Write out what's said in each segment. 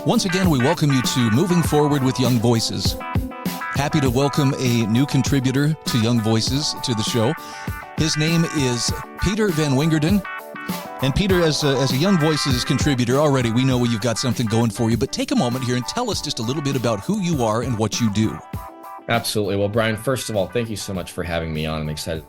Once again, we welcome you to Moving Forward with Young Voices. Happy to welcome a new contributor to Young Voices to the show. His name is Pieter van Wingerden. And Peter, as a Young Voices contributor, already we know you've got something going for you, but take a moment here and tell us just a little bit about who you are and what you do. Absolutely. Well, Brian, first of all, thank you so much for having me on. I'm excited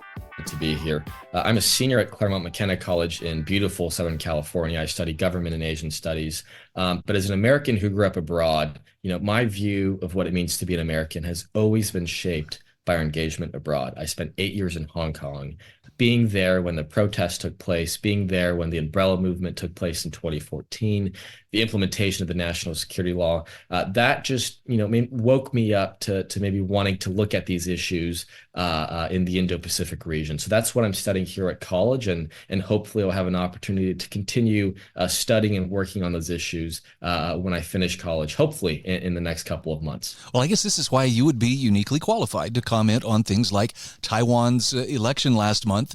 to be here. I'm a senior at Claremont McKenna College in beautiful Southern California. I study government and Asian studies. But as an American who grew up abroad, my view of what it means to be an American has always been shaped by our engagement abroad. I spent 8 years in Hong Kong, being there when the protests took place, being there when the umbrella movement took place in 2014, the implementation of the national security law. That just, woke me up to maybe wanting to look at these issues in the Indo-Pacific region. So that's what I'm studying here at college, and hopefully I'll have an opportunity to continue studying and working on those issues when I finish college, hopefully in the next couple of months. Well, I guess this is why you would be uniquely qualified to comment on things like Taiwan's election last month.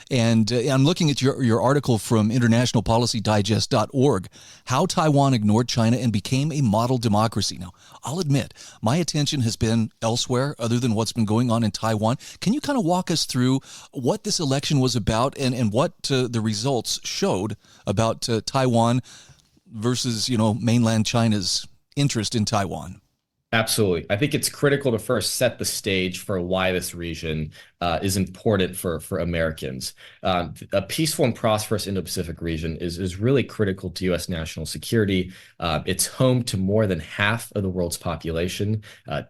And I'm looking at your article from internationalpolicydigest.org, How Taiwan Ignored China and Became a Model Democracy. Now, I'll admit, my attention has been elsewhere other than what's been going on in Taiwan. Can you kind of walk us through what this election was about and what the results showed about Taiwan versus, mainland China's interest in Taiwan? Absolutely. I think it's critical to first set the stage for why this region is important for Americans. A peaceful and prosperous Indo-Pacific region is really critical to U.S. national security. It's home to more than half of the world's population,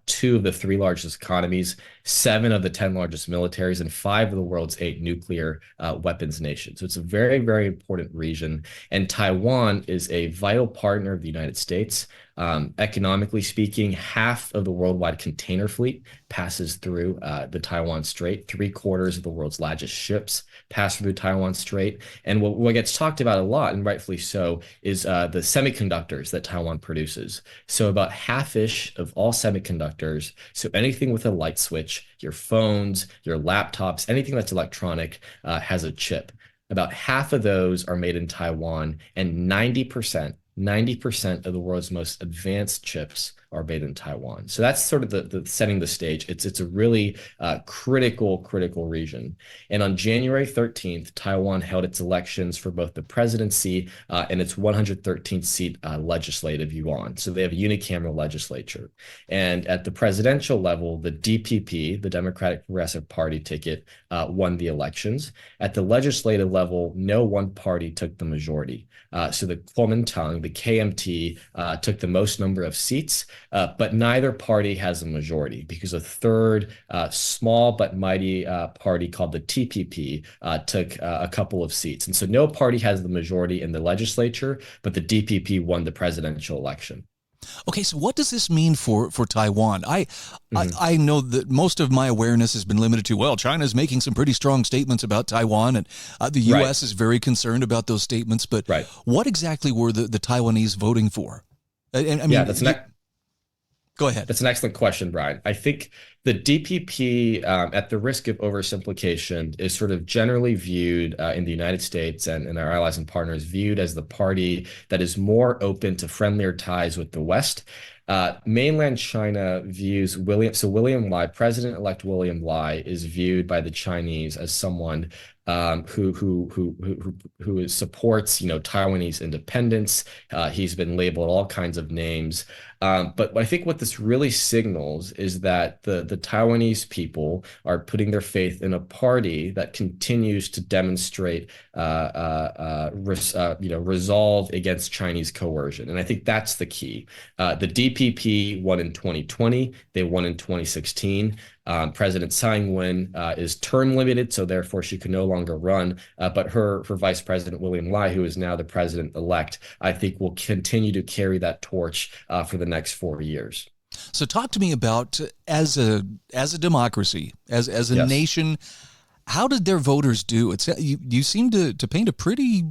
2 of the 3 largest economies, 7 of the 10 largest militaries, and 5 of the world's 8 nuclear weapons nations. So it's a very, very important region. And Taiwan is a vital partner of the United States. Economically speaking, half of the worldwide container fleet passes through the Taiwan Strait. 3/4 of the world's largest ships pass through Taiwan Strait. And what gets talked about a lot, and rightfully so, is the semiconductors that Taiwan produces. So about half-ish of all semiconductors, so anything with a light switch, your phones, your laptops, anything that's electronic has a chip. About half of those are made in Taiwan, and 90% of the world's most advanced chips are made in Taiwan. So that's sort of the setting the stage. It's a really critical region. And on January 13th, Taiwan held its elections for both the presidency and its 113th seat legislative yuan. So they have a unicameral legislature. And at the presidential level, the DPP, the Democratic Progressive Party ticket, won the elections. At the legislative level, no one party took the majority. So the Kuomintang, the KMT, took the most number of seats. But neither party has a majority because a third small but mighty party called the TPP took a couple of seats. And so no party has the majority in the legislature, but the DPP won the presidential election. Okay, so what does this mean for Taiwan? I know that most of my awareness has been limited to, well, China's making some pretty strong statements about Taiwan, and the U.S. is very concerned about those statements. But what exactly were the Taiwanese voting for? Go ahead. That's an excellent question, Brian. I think the DPP, at the risk of oversimplification, is sort of generally viewed in the United States and our allies and partners viewed as the party that is more open to friendlier ties with the West. Mainland China views William Lai, President-elect William Lai, is viewed by the Chinese as someone who supports, Taiwanese independence. He's been labeled all kinds of names. But I think what this really signals is that the Taiwanese people are putting their faith in a party that continues to demonstrate resolve against Chinese coercion. And I think that's the key. The DPP won in 2020. They won in 2016. President Tsai Ing-wen is term limited, so therefore she can no longer run. But her Vice President William Lai, who is now the president-elect, I think will continue to carry that torch for the next 4 years. So talk to me about, as a democracy, as a nation, how did their voters do? You seem to paint a pretty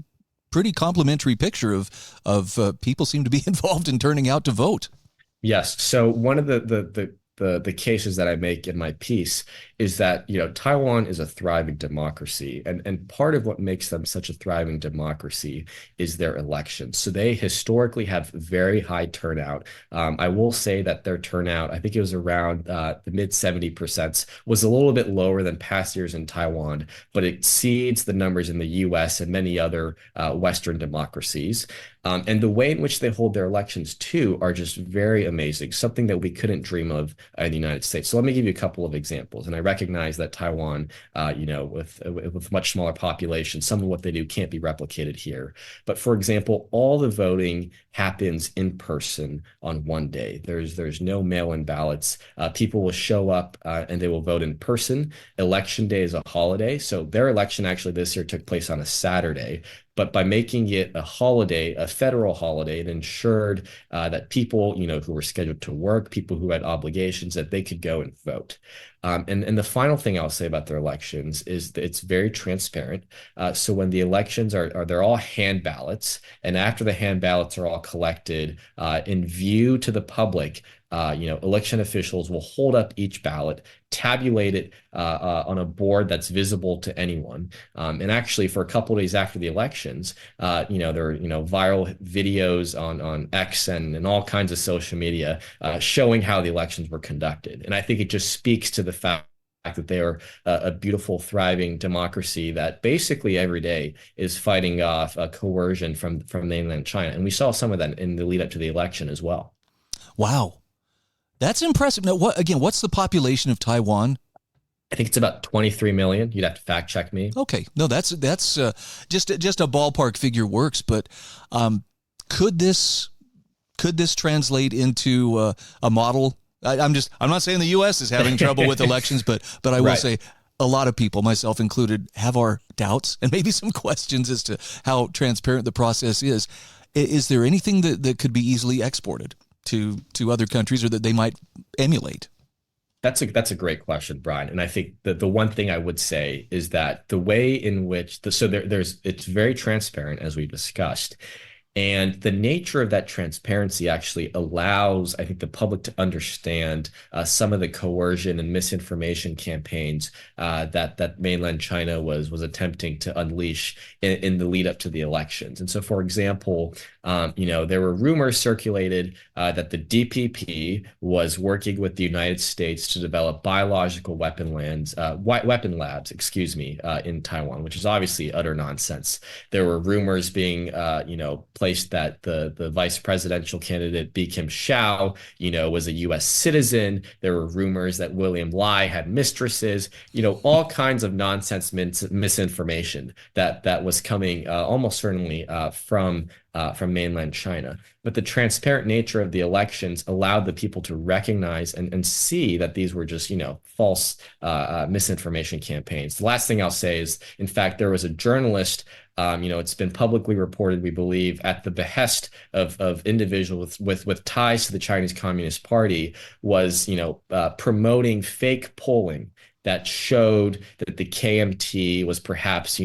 complimentary picture of people seem to be involved in turning out to vote. Yes. So one of the the cases that I make in my piece is that, Taiwan is a thriving democracy, and part of what makes them such a thriving democracy is their elections. So they historically have very high turnout. I will say that their turnout, I think it was around the mid 70%, was a little bit lower than past years in Taiwan, but it exceeds the numbers in the U.S. and many other Western democracies. And the way in which they hold their elections, too, are just very amazing, something that we couldn't dream of in the United States. So let me give you a couple of examples. And I recognize that Taiwan, with much smaller population, some of what they do can't be replicated here. But for example, all the voting happens in person on one day. There's no mail-in ballots. People will show up and they will vote in person. Election day is a holiday. So their election actually this year took place on a Saturday. But by making it a holiday, a federal holiday, it ensured that people, who were scheduled to work, people who had obligations, that they could go and vote. And the final thing I'll say about their elections is that it's very transparent. So when the elections they're all hand ballots, and after the hand ballots are all collected in view to the public, election officials will hold up each ballot, tabulate it on a board that's visible to anyone. And actually, for a couple of days after the elections, there are viral videos on X and all kinds of social media showing how the elections were conducted. And I think it just speaks to the fact that they are a beautiful, thriving democracy that basically every day is fighting off coercion from mainland China. And we saw some of that in the lead up to the election as well. Wow. That's impressive. Now, what's the population of Taiwan? I think it's about 23 million. You'd have to fact check me. Okay. No, that's just a ballpark figure works, but could this translate into a model? I'm not saying the U.S. is having trouble with elections, but I will say a lot of people, myself included, have our doubts and maybe some questions as to how transparent the process is. Is there anything that could be easily exported to other countries or that they might emulate? That's a great question, Brian. And I think that the one thing I would say is that the way in which it's very transparent, as we discussed. And the nature of that transparency actually allows, I think, the public to understand some of the coercion and misinformation campaigns that mainland China was attempting to unleash in the lead up to the elections. And so, for example, there were rumors circulated that the DPP was working with the United States to develop biological weapon labs, in Taiwan, which is obviously utter nonsense. There were rumors being, placed that the vice presidential candidate, Kim Shao, was a U.S. citizen. There were rumors that William Lai had mistresses, all kinds of nonsense misinformation that was coming almost certainly from mainland China. But the transparent nature of the elections allowed the people to recognize and see that these were just, false misinformation campaigns. The last thing I'll say is, in fact, there was a journalist, it's been publicly reported, we believe, at the behest of individuals with ties to the Chinese Communist Party, was, promoting fake polling that showed that the KMT was perhaps,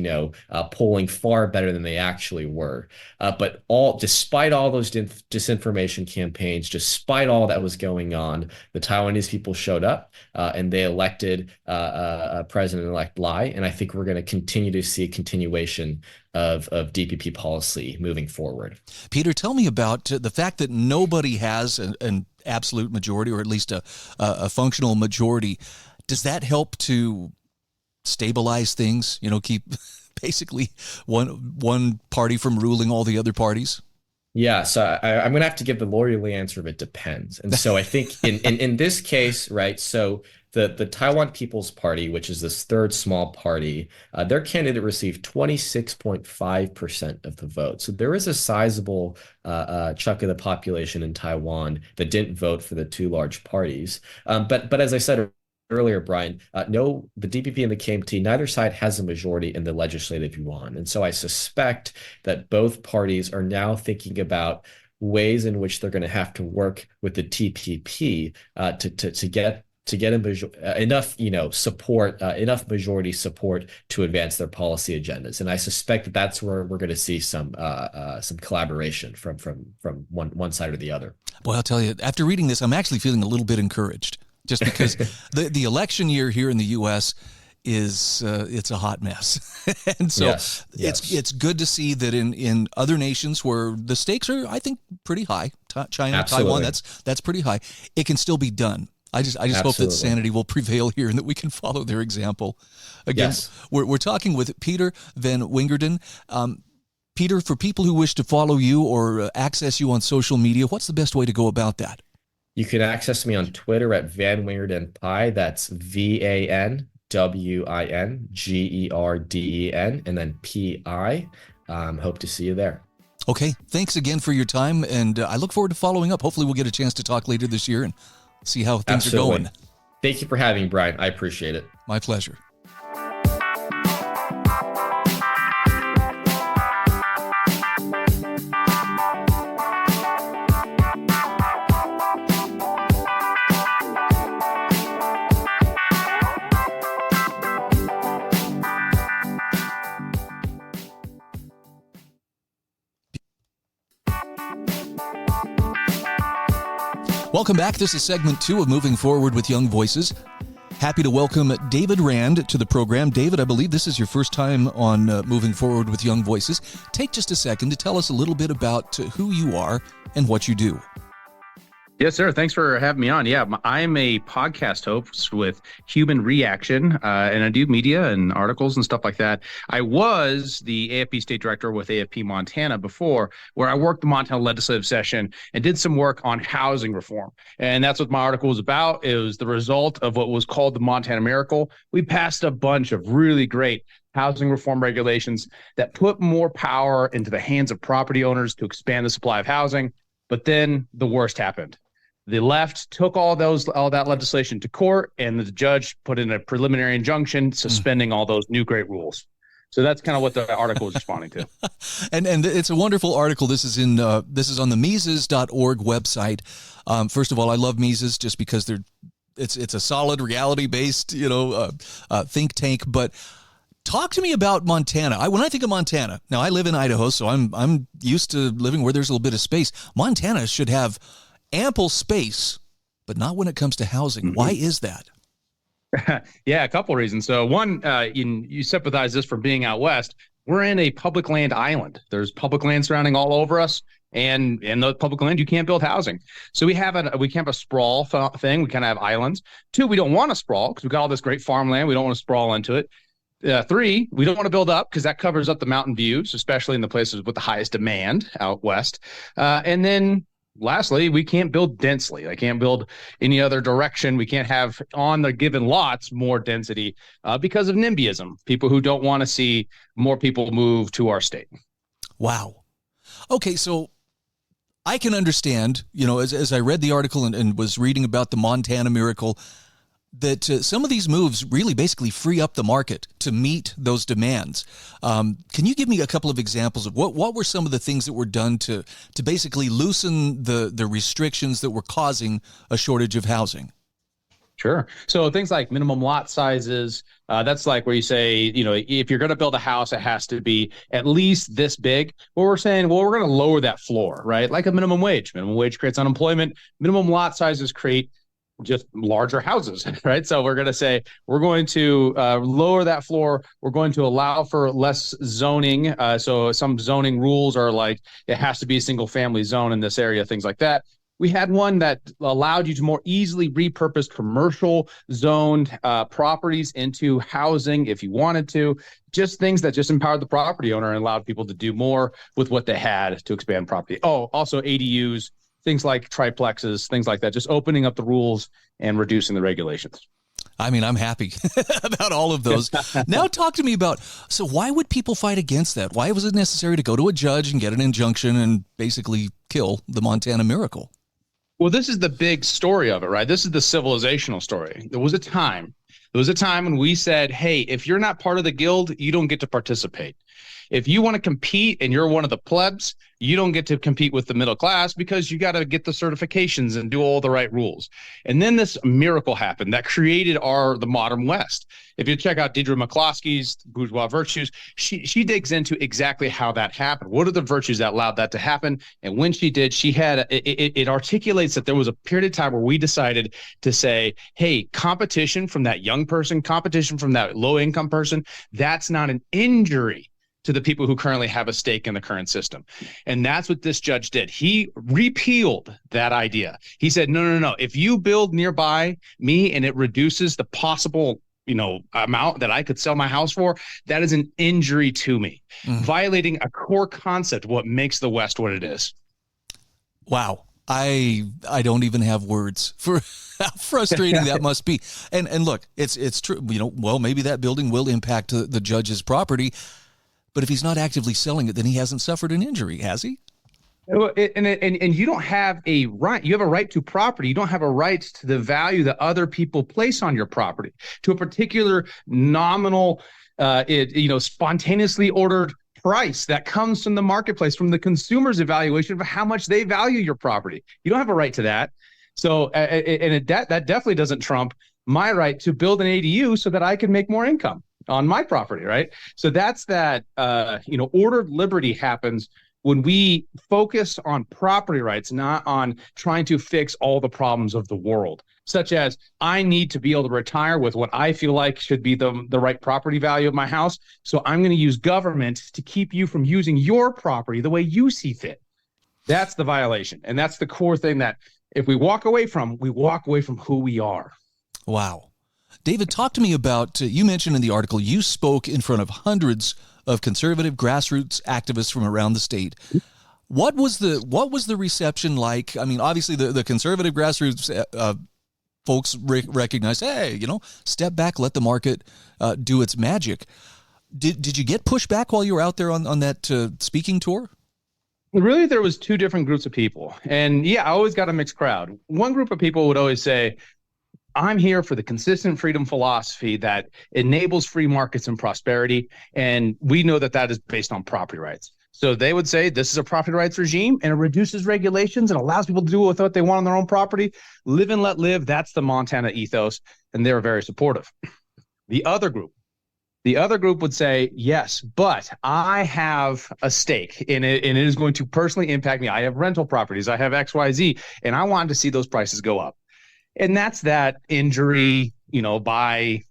polling far better than they actually were. But despite all those disinformation campaigns, despite all that was going on, the Taiwanese people showed up and they elected President-elect Lai. And I think we're going to continue to see a continuation of DPP policy moving forward. Peter, tell me about the fact that nobody has an absolute majority, or at least a functional majority. Does that help to stabilize things? Keep basically one party from ruling all the other parties? Yeah, so I'm going to have to give the lawyerly answer of it depends. And so I think in this case, right, so the Taiwan People's Party, which is this third small party, their candidate received 26.5% of the vote. So there is a sizable chunk of the population in Taiwan that didn't vote for the two large parties. But as I said earlier, Brian, no, the DPP and the KMT, neither side has a majority in the legislative yuan. And so I suspect that both parties are now thinking about ways in which they're going to have to work with the TPP to get enough, support, enough majority support to advance their policy agendas. And I suspect that that's where we're going to see some collaboration from one side or the other. Boy, I'll tell you, after reading this, I'm actually feeling a little bit encouraged. just because the election year here in the U.S. is it's a hot mess. And so Yes. it's good to see that in other nations where the stakes are, I think, pretty high, China, Absolutely. Taiwan, that's pretty high, it can still be done. I just hope that Absolutely. sanity will prevail here and that we can follow their example. Again, Yes. we're talking with Pieter van Wingerden. Pieter, for people who wish to follow you or access you on social media, what's the best way to go about that? You can access me on Twitter at Van Wingerden Pi. That's VanWingerden, and then PI. Hope to see you there. Okay, thanks again for your time, and I look forward to following up. Hopefully we'll get a chance to talk later this year and see how things Absolutely. are going. Thank you for having me, Brian. I appreciate it. My pleasure. Welcome back. This is segment 2 of Moving Forward with Young Voices. Happy to welcome David Rand to the program. David, I believe this is your first time on Moving Forward with Young Voices. Take just a second to tell us a little bit about who you are and what you do. Yes, sir. Thanks for having me on. Yeah, I'm a podcast host with Human Reaction, and I do media and articles and stuff like that. I was the AFP state director with AFP Montana before, where I worked the Montana legislative session and did some work on housing reform. And that's what my article was about. It was the result of what was called the Montana Miracle. We passed a bunch of really great housing reform regulations that put more power into the hands of property owners to expand the supply of housing. But then the worst happened. The left took all that legislation to court, and the judge put in a preliminary injunction suspending all those new great rules. So that's kind of what the article is responding to. And it's a wonderful article. This is on the Mises.org website. First of all, I love Mises just because it's a solid reality-based think tank. But talk to me about Montana. When I think of Montana, now I live in Idaho, so I'm used to living where there's a little bit of space. Montana should have ample space, but not when it comes to housing. Mm-hmm. Why is that? Yeah, a couple of reasons. So one, you sympathize this from being out west. We're in a public land island. There's public land surrounding all over us, and in the public land, you can't build housing. So we can't have a sprawl thing. We kind of have islands. 2, we don't want to sprawl because we got all this great farmland. We don't want to sprawl into it. 3, we don't want to build up because that covers up the mountain views, especially in the places with the highest demand out west. And then lastly, we can't build densely. I can't build any other direction. We can't have on the given lots more density because of NIMBYism, people who don't want to see more people move to our state. Wow. Okay, so I can understand, as I read the article and was reading about the Montana Miracle, that some of these moves really basically free up the market to meet those demands. Can you give me a couple of examples of what were some of the things that were done to basically loosen the restrictions that were causing a shortage of housing? Sure. So things like minimum lot sizes, that's like where you say, if you're going to build a house, it has to be at least this big. Well, we're saying, we're going to lower that floor, right? Like a minimum wage. Minimum wage creates unemployment. Minimum lot sizes create just larger houses, right? So we're going to say we're going to lower that floor. We're going to allow for less zoning. So some zoning rules are like it has to be a single family zone in this area, things like that. We had one that allowed you to more easily repurpose commercial zoned properties into housing if you wanted to. Just things that just empowered the property owner and allowed people to do more with what they had to expand property. Oh, also ADUs. Things like triplexes, things like that, just opening up the rules and reducing the regulations. I mean, I'm happy about all of those. Now talk to me about, so why would people fight against that? Why was it necessary to go to a judge and get an injunction and basically kill the Montana Miracle? Well, this is the big story of it, right? This is the civilizational story. There was a time when we said, hey, if you're not part of the guild, you don't get to participate. If you want to compete and you're one of the plebs, you don't get to compete with the middle class because you got to get the certifications and do all the right rules. And then this miracle happened that created the modern West. If you check out Deidre McCloskey's Bourgeois Virtues, she digs into exactly how that happened. What are the virtues that allowed that to happen? And when she did, it articulates that there was a period of time where we decided to say, hey, competition from that young person, competition from that low income person, that's not an injury to the people who currently have a stake in the current system. And that's what this judge did. He repealed that idea. He said, no. If you build nearby me and it reduces the possible amount that I could sell my house for, that is an injury to me, violating a core concept of what makes the West what it is. Wow. I don't even have words for how frustrating that must be. And look, it's true. Well, maybe that building will impact the judge's property, but if he's not actively selling it, then he hasn't suffered an injury, has he? And you don't have a right. You have a right to property. You don't have a right to the value that other people place on your property, to a particular nominal, spontaneously ordered price that comes from the marketplace, from the consumer's evaluation of how much they value your property. You don't have a right to that. So, that definitely doesn't trump my right to build an ADU so that I can make more income on my property, right? So that's that, ordered liberty happens when we focus on property rights, not on trying to fix all the problems of the world, such as I need to be able to retire with what I feel like should be the right property value of my house. So I'm going to use government to keep you from using your property the way you see fit. That's the violation. And that's the core thing that if we walk away from who we are. Wow. David, talk to me about, you mentioned in the article, you spoke in front of hundreds of conservative grassroots activists from around the state. What was the reception like? I mean, obviously the conservative grassroots folks recognize, hey, step back, let the market do its magic. Did you get pushback while you were out there on that speaking tour? Really, there was two different groups of people. And I always got a mixed crowd. One group of people would always say, I'm here for the consistent freedom philosophy that enables free markets and prosperity. And we know that is based on property rights. So they would say this is a property rights regime and it reduces regulations and allows people to do with what they want on their own property. Live and let live. That's the Montana ethos. And they're very supportive. The other group would say, yes, but I have a stake in it and it is going to personally impact me. I have rental properties. I have XYZ, and I wanted to see those prices go up. And that's that injury, by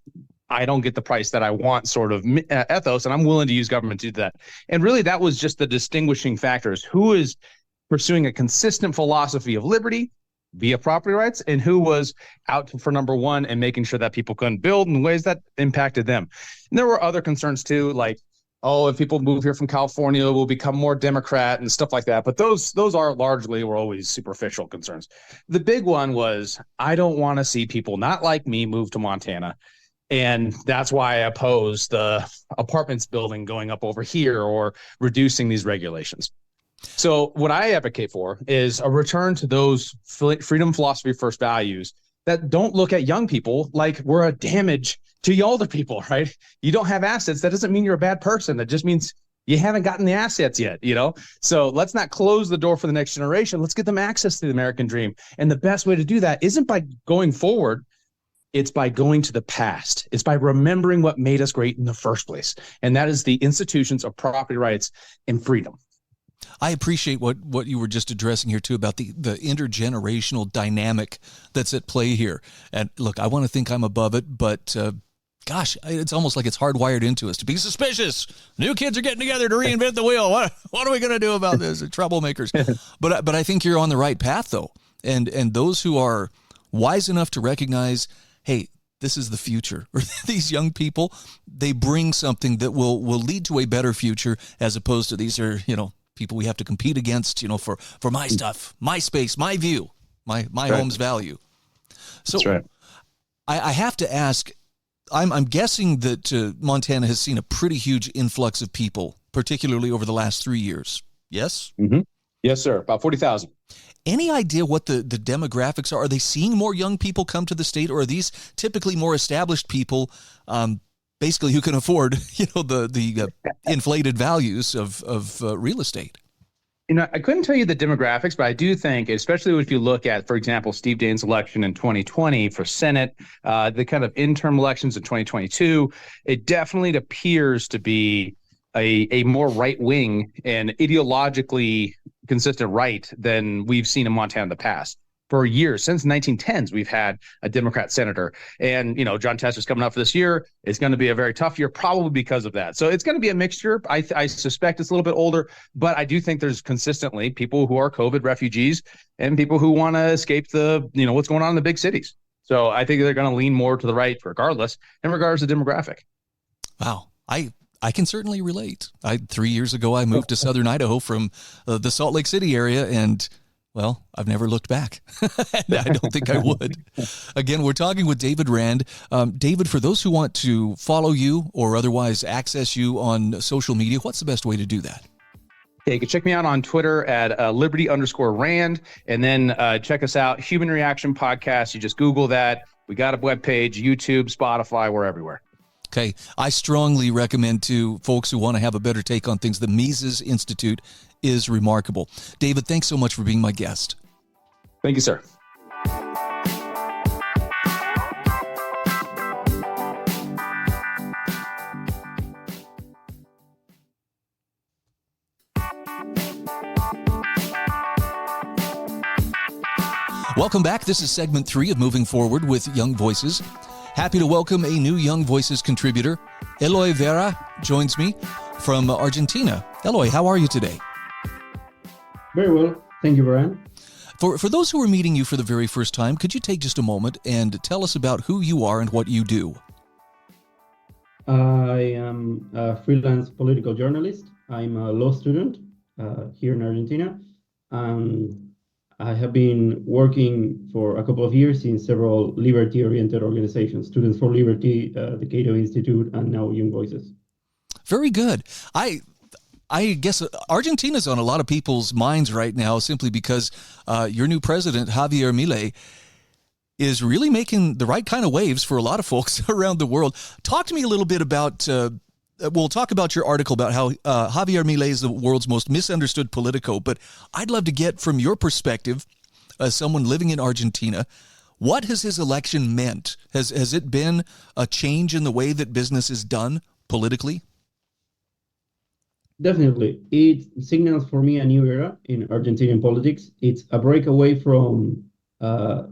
I don't get the price that I want sort of ethos, and I'm willing to use government to do that. And really, that was just the distinguishing factors. Who is pursuing a consistent philosophy of liberty via property rights, and who was out for number one and making sure that people couldn't build in ways that impacted them. And there were other concerns too, like, if people move here from California, we'll become more Democrat and stuff like that. But those were always superficial concerns. The big one was, I don't want to see people not like me move to Montana. And that's why I oppose the apartments building going up over here or reducing these regulations. So what I advocate for is a return to those freedom philosophy first values that don't look at young people like we're a damage to the older people, right? You don't have assets. That doesn't mean you're a bad person. That just means you haven't gotten the assets yet, So let's not close the door for the next generation. Let's get them access to the American dream. And the best way to do that isn't by going forward. It's by going to the past. It's by remembering what made us great in the first place. And that is the institutions of property rights and freedom. I appreciate what you were just addressing here too about the intergenerational dynamic that's at play here. And look, I want to think I'm above it, but gosh, it's almost like it's hardwired into us to be suspicious. New kids are getting together to reinvent the wheel. What are we going to do about this? Troublemakers. But I think you're on the right path though. And those who are wise enough to recognize, hey, this is the future. Or these young people, they bring something that will lead to a better future, as opposed to these are, people we have to compete against, for my stuff, my space, my view, my home's value. So that's right. I have to ask, I'm guessing that Montana has seen a pretty huge influx of people, particularly over the last 3 years. Yes? Mm-hmm. Yes, sir. About 40,000. Any idea what the demographics are? Are they seeing more young people come to the state, or are these typically more established people basically who can afford, the inflated values of real estate. I couldn't tell you the demographics, but I do think, especially if you look at, for example, Steve Daines' election in 2020 for Senate, the kind of interim elections in 2022, it definitely appears to be a more right-wing and ideologically consistent right than we've seen in Montana in the past. For years, since the 1910s, we've had a Democrat senator. And, John Tester's coming up for this year. It's going to be a very tough year, probably because of that. So it's going to be a mixture. I suspect it's a little bit older, but I do think there's consistently people who are COVID refugees and people who want to escape what's going on in the big cities. So I think they're going to lean more to the right regardless, in regards to demographic. Wow. I can certainly relate. 3 years ago, I moved to Southern Idaho from the Salt Lake City area, and well, I've never looked back. I don't think I would. Again, we're talking with David Rand. David, for those who want to follow you or otherwise access you on social media, what's the best way to do that? Yeah, you can check me out on Twitter at Liberty_Rand, and then check us out, Human Reaction Podcast. You just Google that. We got a webpage, YouTube, Spotify, we're everywhere. Okay. I strongly recommend to folks who want to have a better take on things, the Mises Institute is remarkable. David, thanks so much for being my guest. Thank you, sir. Welcome back. This is segment 3 of Moving Forward with Young Voices. Happy to welcome a new Young Voices contributor. Eloy Vera joins me from Argentina. Eloy, how are you today? Very well. Thank you, Brian. For those who are meeting you for the very first time, could you take just a moment and tell us about who you are and what you do? I am a freelance political journalist. I'm a law student here in Argentina. I have been working for a couple of years in several liberty-oriented organizations, Students for Liberty, the Cato Institute, and now Young Voices. Very good. I guess Argentina's on a lot of people's minds right now simply because your new president, Javier Milei, is really making the right kind of waves for a lot of folks around the world. Talk to me a little bit about, we'll talk about your article about how Javier Milei is the world's most misunderstood politico, but I'd love to get from your perspective as someone living in Argentina, what has his election meant? Has it been a change in the way that business is done politically? Definitely. It signals for me a new era in Argentinian politics. It's a breakaway from the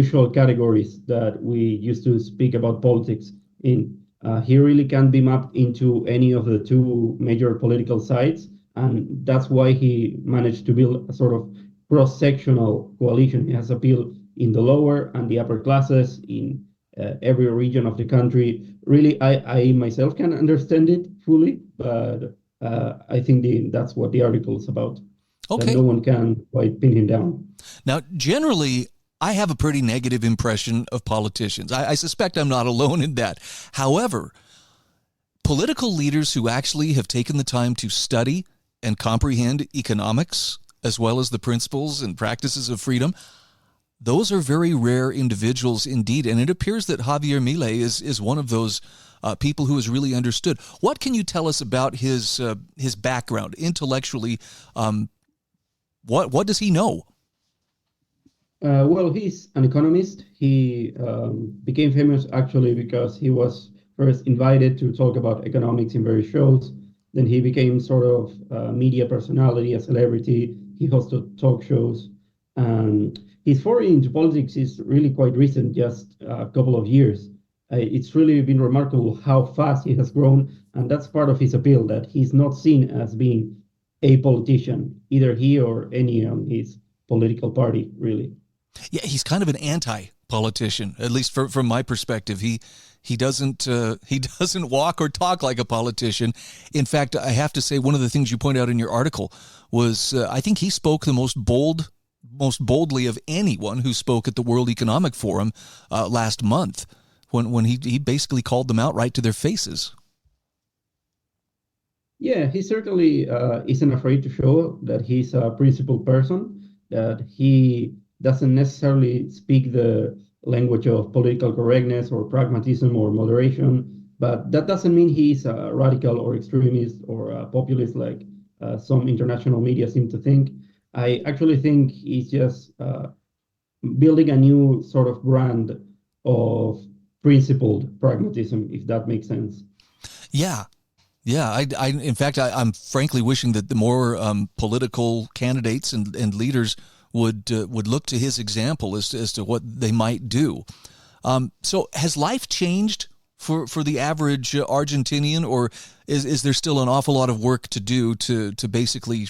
usual categories that we used to speak about politics in. He really can be mapped into any of the two major political sides, and that's why he managed to build a sort of cross-sectional coalition. He has appeal in the lower and the upper classes in every region of the country. Really, I myself can understand it fully, but I think that's what the article is about. Okay. That no one can quite pin him down. Now, generally, I have a pretty negative impression of politicians. I suspect I'm not alone in that. However, political leaders who actually have taken the time to study and comprehend economics, as well as the principles and practices of freedom, those are very rare individuals indeed. And it appears that Javier Milei is one of those people who has really understood. What can you tell us about his background intellectually? What does he know? Well, he's an economist. He became famous actually because he was first invited to talk about economics in various shows. Then he became sort of a media personality, a celebrity. He hosted talk shows. His foray into politics is really quite recent, just a couple of years. It's really been remarkable how fast he has grown, and that's part of his appeal, that he's not seen as being a politician, either he or any on his political party, really. Yeah, he's kind of an anti-politician, at least from my perspective. He doesn't walk or talk like a politician. In fact, I have to say one of the things you point out in your article was I think he spoke the most boldly of anyone who spoke at the World Economic Forum last month, when he basically called them out right to their faces. Yeah, he certainly isn't afraid to show that he's a principled person, that he doesn't necessarily speak the language of political correctness or pragmatism or moderation, But that doesn't mean he's a radical or extremist or a populist like some international media seem to think. I actually think he's just building a new sort of brand of principled pragmatism, if that makes sense. Yeah. Yeah, in fact, I'm frankly wishing that the more political candidates and leaders would look to his example as to what they might do. So has life changed for the average Argentinian, or is there still an awful lot of work to do to basically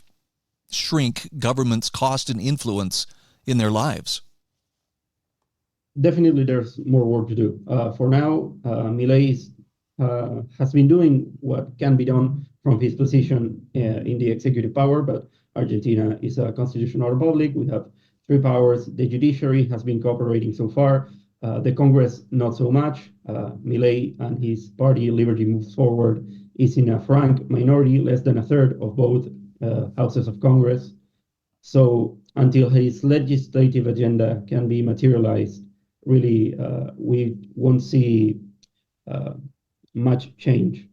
shrink government's cost and influence in their lives? Definitely, there's more work to do. For now, Milei has been doing what can be done from his position in the executive power, but Argentina is a constitutional republic. We have three powers. The judiciary has been cooperating so far. The Congress, not so much. Milei and his party, Liberty Moves Forward, is in a frank minority, less than a third of both houses of Congress. So until his legislative agenda can be materialized, really, we won't see much change.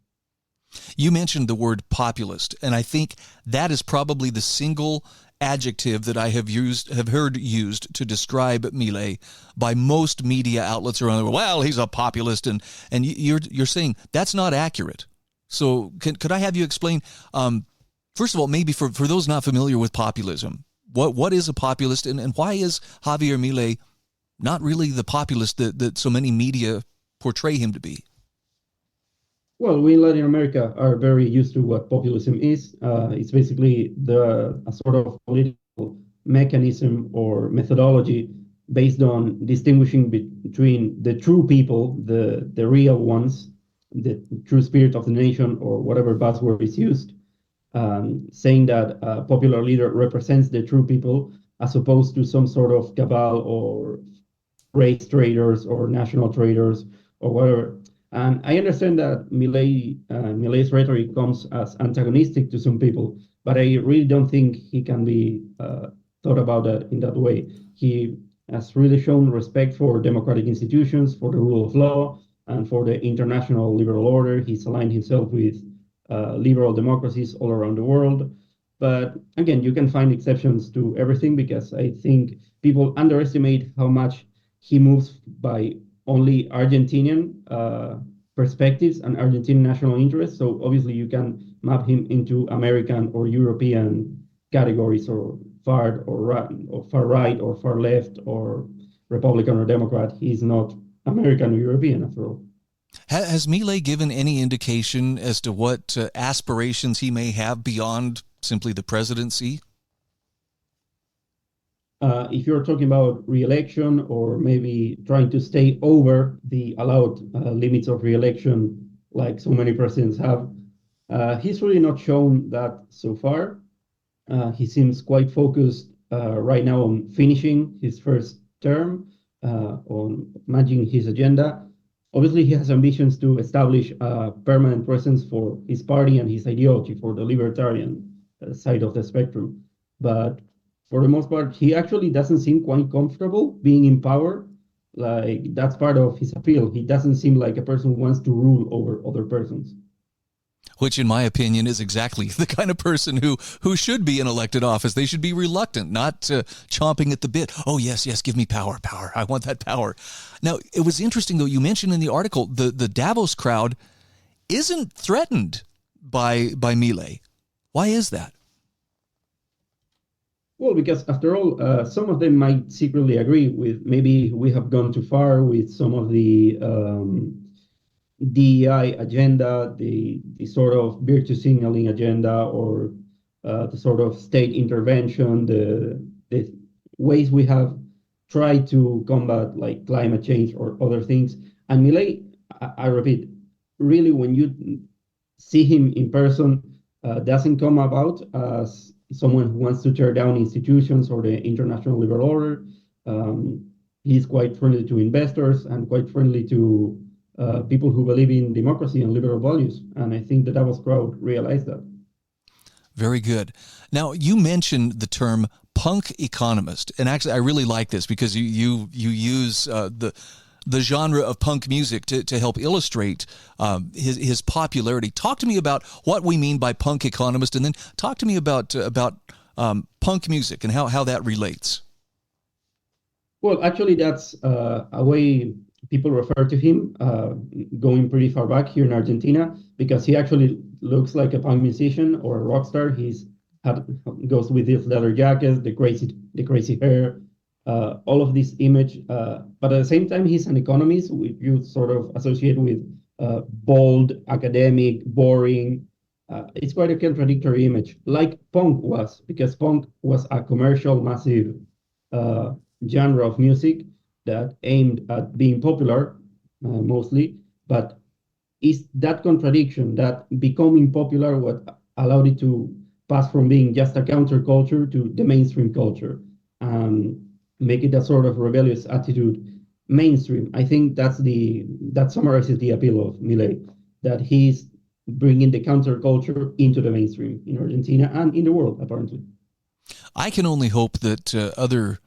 You mentioned the word populist, and I think that is probably the single adjective that I have heard used to describe Milei by most media outlets around the world. Well, he's a populist, and you're saying that's not accurate. So could I have you explain, first of all, maybe for those not familiar with populism, what is a populist, and why is Javier Milei not really the populist that so many media portray him to be? Well, we in Latin America are very used to what populism is. It's basically a sort of political mechanism or methodology based on distinguishing between the true people, the real ones, the true spirit of the nation, or whatever buzzword is used, saying that a popular leader represents the true people as opposed to some sort of cabal or race traders or national traders or whatever. And I understand that Milei's rhetoric comes as antagonistic to some people, but I really don't think he can be thought about that in that way. He has really shown respect for democratic institutions, for the rule of law, and for the international liberal order. He's aligned himself with liberal democracies all around the world. But again, you can find exceptions to everything, because I think people underestimate how much he moves by only Argentinian perspectives and Argentine national interests. So obviously you can map him into American or European categories, or far right or far left or Republican or Democrat. He's not American or European after all. Has Milei given any indication as to what aspirations he may have beyond simply the presidency? If you're talking about re-election, or maybe trying to stay over the allowed limits of re-election, like so many presidents have, he's really not shown that so far. He seems quite focused right now on finishing his first term, on managing his agenda. Obviously, he has ambitions to establish a permanent presence for his party and his ideology, for the libertarian side of the spectrum. But for the most part, he actually doesn't seem quite comfortable being in power. Like, that's part of his appeal. He doesn't seem like a person who wants to rule over other persons. Which, in my opinion, is exactly the kind of person who should be in elected office. They should be reluctant, not chomping at the bit. Oh, yes, give me power. I want that power. Now, it was interesting, though, you mentioned in the article, the Davos crowd isn't threatened by Milei. Why is that? Well, because after all, some of them might secretly agree with, maybe we have gone too far with some of the DEI agenda, the sort of virtue signaling agenda, or the sort of state intervention, the ways we have tried to combat like climate change or other things. And Milei, I repeat, really, when you see him in person, doesn't come about as someone who wants to tear down institutions or the international liberal order. He's quite friendly to investors and quite friendly to people who believe in democracy and liberal values. And I think the Davos crowd realized that. Very good. Now, you mentioned the term punk economist. And actually, I really like this because you use the the genre of punk music to help illustrate his popularity. Talk to me about what we mean by punk economist, and then talk to me about punk music and how that relates. Well, actually, that's a way people refer to him, going pretty far back here in Argentina, because he actually looks like a punk musician or a rock star. Goes with his leather jacket, the crazy hair, all of this image. But at the same time, he's an economist. You sort of associate with bold, academic, boring. It's quite a contradictory image, like punk was, because punk was a commercial, massive genre of music that aimed at being popular, mostly. But is that contradiction, that becoming popular, what allowed it to pass from being just a counterculture to the mainstream culture, make it a sort of rebellious attitude mainstream? I think that summarizes the appeal of Milei, that he's bringing the counterculture into the mainstream in Argentina and in the world, apparently. I can only hope that other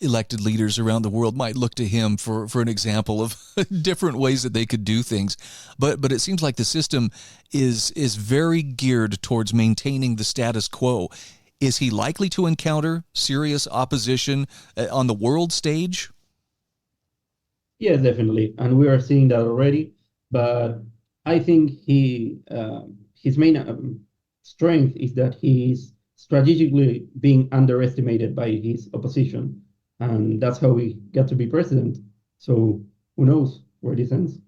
elected leaders around the world might look to him for an example of different ways that they could do things. But it seems like the system is very geared towards maintaining the status quo. Is he likely to encounter serious opposition on the world stage? Yes, definitely. And we are seeing that already. But I think his main strength is that he's strategically being underestimated by his opposition. And that's how we got to be president. So who knows where this ends?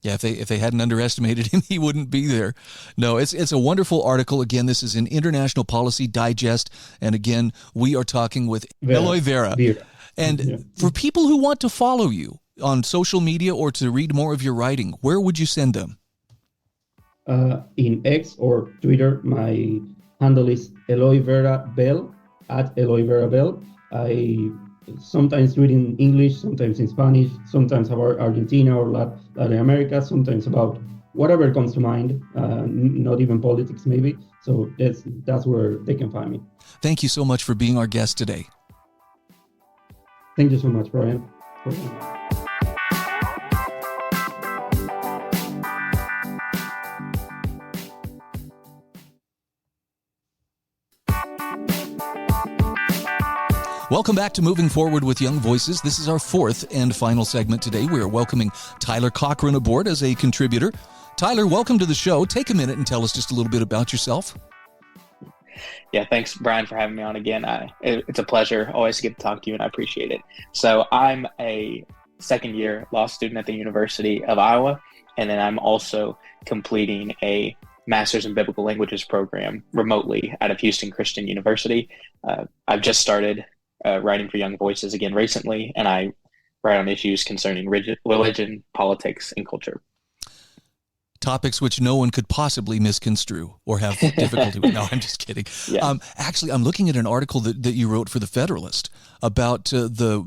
Yeah, if they hadn't underestimated him, he wouldn't be there. No, it's a wonderful article. Again, this is in International Policy Digest. And again, we are talking with Eloy Vera. And for people who want to follow you on social media or to read more of your writing, where would you send them? In X or Twitter, my handle is Eloy Vera Bell, at Eloy Vera Bell. I sometimes do it in English, sometimes in Spanish, sometimes about Argentina or Latin America, sometimes about whatever comes to mind, not even politics maybe. So that's where they can find me. Thank you so much for being our guest today. Thank you so much, Brian. Welcome back to Moving Forward with Young Voices. This is our fourth and final segment today. We are welcoming Tyler Cochran aboard as a contributor. Tyler, welcome to the show. Take a minute and tell us just a little bit about yourself. Yeah, thanks, Brian, for having me on again. It's a pleasure always to get to talk to you, and I appreciate it. So I'm a second-year law student at the University of Iowa, and then I'm also completing a Master's in Biblical Languages program remotely out of Houston Christian University. I've just started writing for Young Voices again recently, and I write on issues concerning religion, politics, and culture. Topics which no one could possibly misconstrue or have difficulty with. No, I'm just kidding. Yeah. Actually, I'm looking at an article that you wrote for The Federalist about the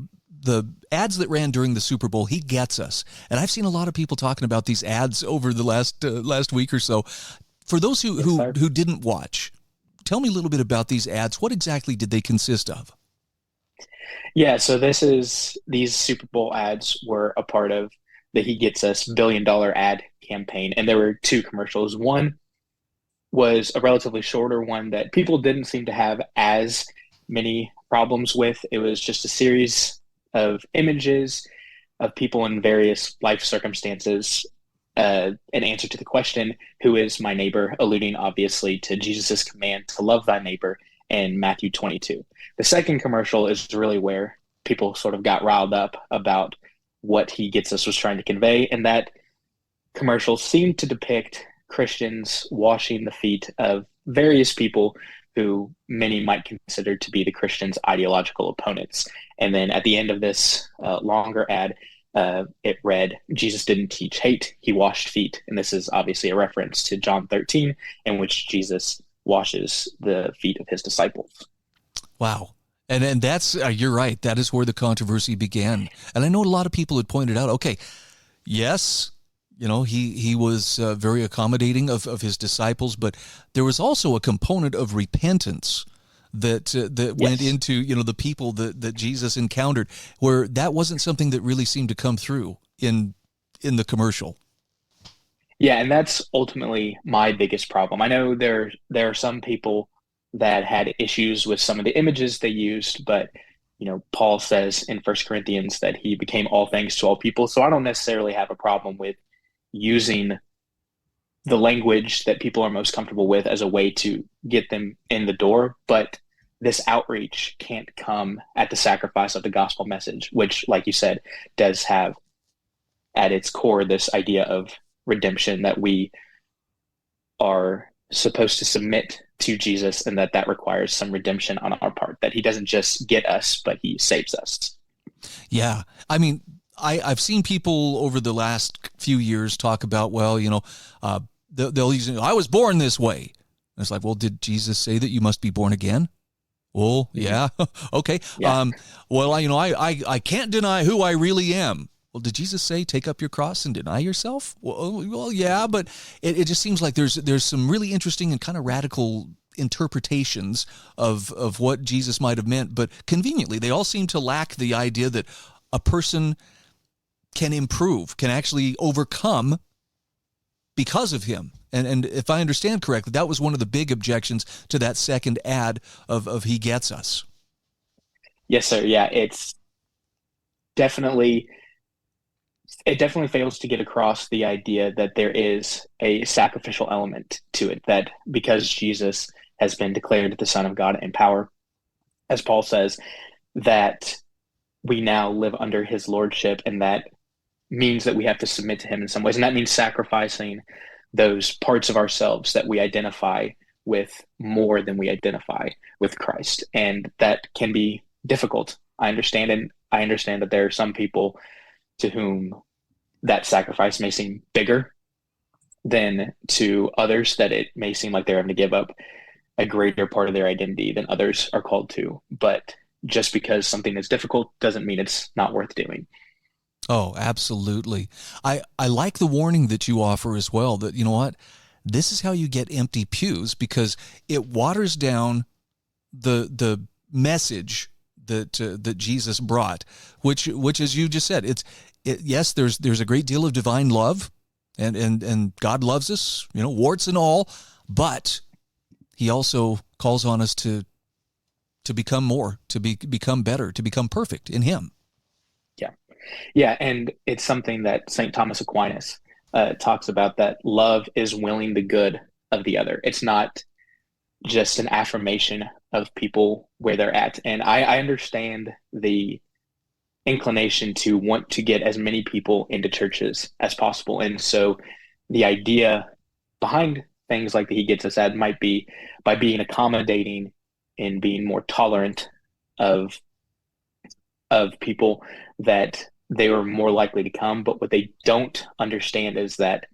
ads that ran during the Super Bowl. He gets us. And I've seen a lot of people talking about these ads over the last week or so. For those who didn't watch, tell me a little bit about these ads. What exactly did they consist of? Yeah, so these Super Bowl ads were a part of the He Gets Us $1 billion ad campaign. And there were two commercials. One was a relatively shorter one that people didn't seem to have as many problems with. It was just a series of images of people in various life circumstances, an answer to the question, who is my neighbor, alluding obviously to Jesus's command to love thy neighbor in Matthew 22. The second commercial is really where people sort of got riled up about what He Gets Us was trying to convey, and that commercial seemed to depict Christians washing the feet of various people who many might consider to be the Christians' ideological opponents. And then at the end of this longer ad, it read, Jesus didn't teach hate, he washed feet. And this is obviously a reference to John 13, in which Jesus washes the feet of his disciples. Wow. And that's, you're right, that is where the controversy began. And I know a lot of people had pointed out, okay, yes, you know, he was very accommodating of his disciples, but there was also a component of repentance that went into, you know, the people that Jesus encountered, where that wasn't something that really seemed to come through in the commercial. Yeah, and that's ultimately my biggest problem. I know there are some people that had issues with some of the images they used, but you know, Paul says in First Corinthians that he became all things to all people. So I don't necessarily have a problem with using the language that people are most comfortable with as a way to get them in the door. But this outreach can't come at the sacrifice of the gospel message, which, like you said, does have at its core this idea of redemption, that we are supposed to submit to Jesus, and that requires some redemption on our part, that he doesn't just get us, but he saves us. Yeah. I mean, I've seen people over the last few years talk about, well, you know, they'll use, I was born this way. And it's like, well, did Jesus say that you must be born again? Well, yeah. Okay. Yeah. Well, I can't deny who I really am. Well, did Jesus say, take up your cross and deny yourself? Well, yeah, but it just seems like there's some really interesting and kind of radical interpretations of what Jesus might have meant, but conveniently, they all seem to lack the idea that a person can improve, can actually overcome because of him. And if I understand correctly, that was one of the big objections to that second ad of He Gets Us. Yes, sir. Yeah, it definitely fails to get across the idea that there is a sacrificial element to it, that because Jesus has been declared the Son of God in power, as Paul says, that we now live under his lordship, and that means that we have to submit to him in some ways. And that means sacrificing those parts of ourselves that we identify with more than we identify with Christ. And that can be difficult. I understand. And I understand that there are some people to whom that sacrifice may seem bigger than to others, that it may seem like they're having to give up a greater part of their identity than others are called to. But just because something is difficult doesn't mean it's not worth doing. Oh, absolutely. I like the warning that you offer as well, that, you know what, this is how you get empty pews, because it waters down the message that Jesus brought, which as you just said, yes, there's a great deal of divine love, and God loves us, you know, warts and all, but he also calls on us to become more, to become better, to become perfect in him. Yeah, and it's something that St. Thomas Aquinas talks about, that love is willing the good of the other. It's not just an affirmation of people where they're at. And I understand the inclination to want to get as many people into churches as possible. And so the idea behind things like the He Gets Us ad might be by being accommodating and being more tolerant of people, that they were more likely to come. But what they don't understand is that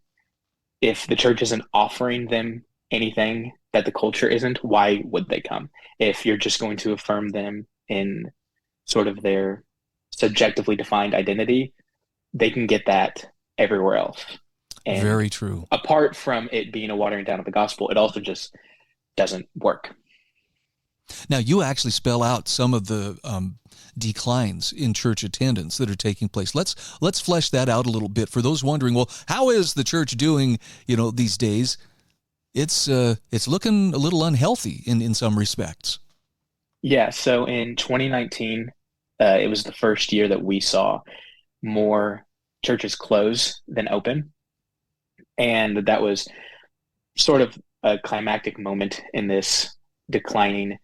if the church isn't offering them anything that the culture isn't, why would they come? If you're just going to affirm them in sort of their subjectively defined identity, they can get that everywhere else. And very true. Apart from it being a watering down of the gospel, it also just doesn't work. Now, you actually spell out some of the declines in church attendance that are taking place. Let's flesh that out a little bit for those wondering, well, how is the church doing, you know, these days? It's looking a little unhealthy in some respects. Yeah, so in 2019, it was the first year that we saw more churches close than open. And that was sort of a climactic moment in this declining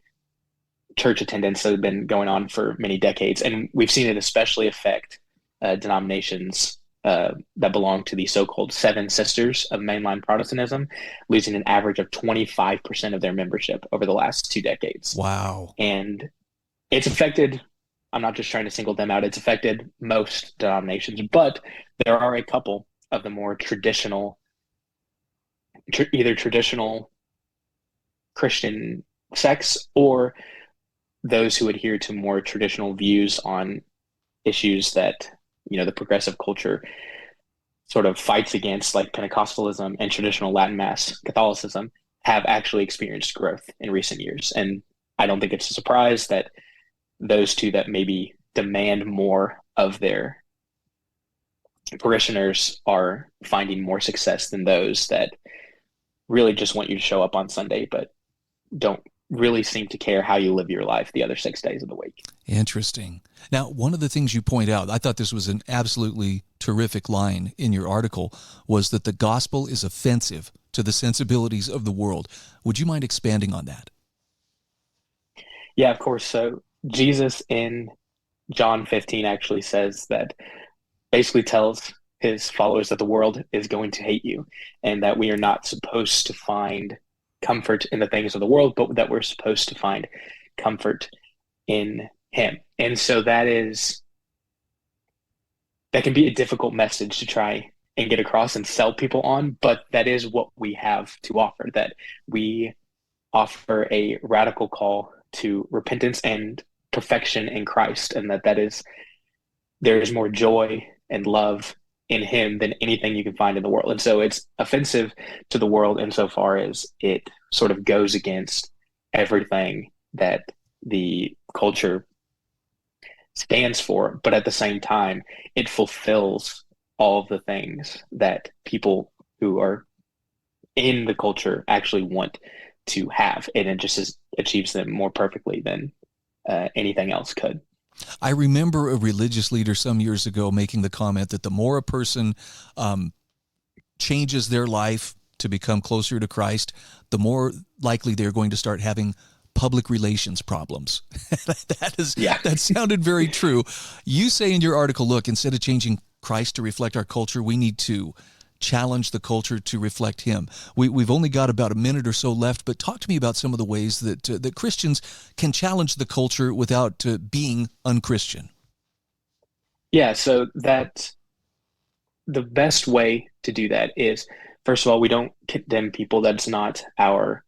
church attendance that had been going on for many decades. And we've seen it especially affect denominations that belong to the so-called Seven Sisters of mainline Protestantism, losing an average of 25% of their membership over the last 2 decades. Wow. And it's affected, I'm not just trying to single them out, it's affected most denominations, but there are a couple of the more traditional, either traditional Christian sects or those who adhere to more traditional views on issues that, you know, the progressive culture sort of fights against, like Pentecostalism and traditional Latin Mass Catholicism, have actually experienced growth in recent years. And I don't think it's a surprise that those two that maybe demand more of their parishioners are finding more success than those that really just want you to show up on Sunday, but don't really seem to care how you live your life the other 6 days of the week. Interesting. Now, one of the things you point out, I thought this was an absolutely terrific line in your article, was that the gospel is offensive to the sensibilities of the world. Would you mind expanding on that? Yeah, of course. So Jesus in John 15 actually says that, basically tells his followers that the world is going to hate you and that we are not supposed to find comfort in the things of the world, but that we're supposed to find comfort in him. And so that can be a difficult message to try and get across and sell people on, but that is what we have to offer, that we offer a radical call to repentance and perfection in Christ, and that there is more joy and love in him than anything you can find in the world. And so it's offensive to the world insofar as it sort of goes against everything that the culture stands for, but at the same time, it fulfills all of the things that people who are in the culture actually want to have, and it just achieves them more perfectly than anything else could. I remember a religious leader some years ago making the comment that the more a person changes their life to become closer to Christ, the more likely they're going to start having public relations problems. That sounded very true. You say in your article, look, instead of changing Christ to reflect our culture, we need to challenge the culture to reflect him. We've only got about a minute or so left, but talk to me about some of the ways that Christians can challenge the culture without being unchristian. Yeah, so that the best way to do that is, first of all, we don't condemn people. That's not our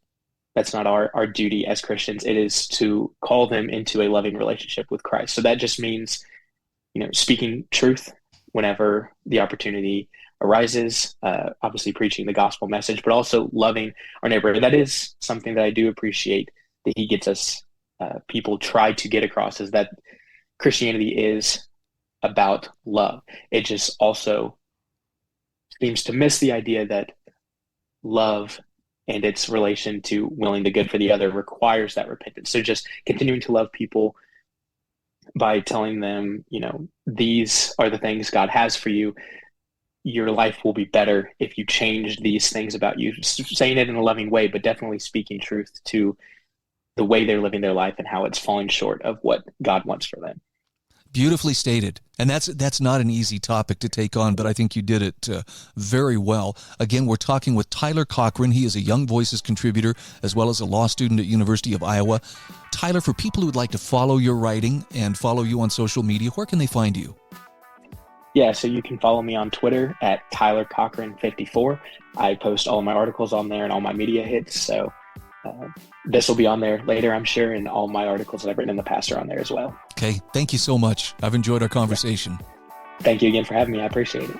duty as Christians. It is to call them into a loving relationship with Christ. So that just means, speaking truth whenever the opportunity arises, obviously preaching the gospel message, but also loving our neighbor. And that is something that I do appreciate that he gets us, people try to get across, is that Christianity is about love. It just also seems to miss the idea that love and its relation to willing the good for the other requires that repentance. So just continuing to love people by telling them, these are the things God has for you. Your life will be better if you change these things about you, saying it in a loving way, but definitely speaking truth to the way they're living their life and how it's falling short of what God wants for them. Beautifully stated. And that's not an easy topic to take on, but I think you did it very well. Again, we're talking with Tyler Cochran. He is a Young Voices contributor as well as a law student at University of Iowa. Tyler, for people who would like to follow your writing and follow you on social media, where can they find you? Yeah, so you can follow me on Twitter at Tyler Cochran 54. I post all my articles on there and all my media hits. So this will be on there later, I'm sure, and all my articles that I've written in the past are on there as well. Okay, thank you so much. I've enjoyed our conversation. Thank you again for having me. I appreciate it.